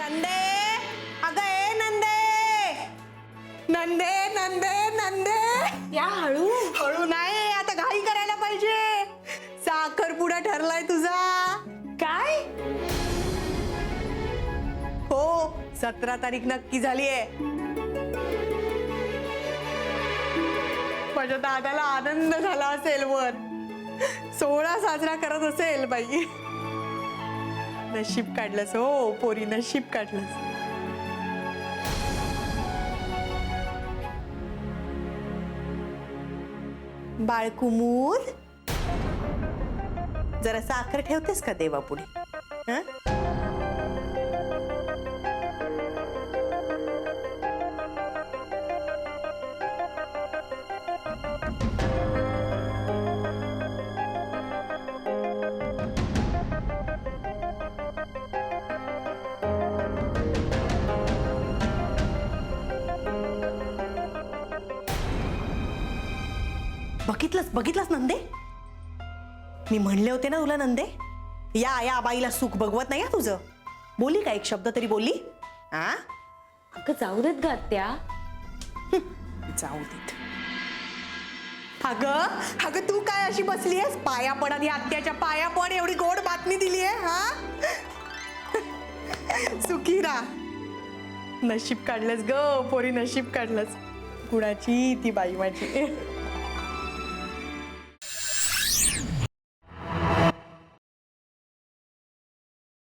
नंदे, अगं ए नंदे, नंदे नंदे नंदे. या हळू. हळू नाही, आता घाई करायला पाहिजे. साखरपुडा ठरलाय तुझा. काय? हो, 17 तारीख नक्की झालीये. माझ्या दादाला आनंद झाला असेल वर. सोहळा साजरा करत असेल बाई. नशीब काढलंस हो पोरी, नशीब काढलंस. बाळकुमूर, जरा साखर ठेवतेस का देवापुढे? हं? बघितलंस नंदे, मी म्हणले होते ना तुला नंदे, या बाईला सुख बघवत नाही तुझं. बोली का एक शब्द तरी बोलली? हा, अगं जाऊ देत ग आत्या. जाऊ देत. अगं तू काय अशी बसलीयस? पाया पड आधी, आत्याच्या पाया पड. एवढी गोड बातमी दिलीये. हा, सुखी राहा. नशीब काढलंस ग पोरी, नशीब काढलंस. गुणाची ती बाई माझी.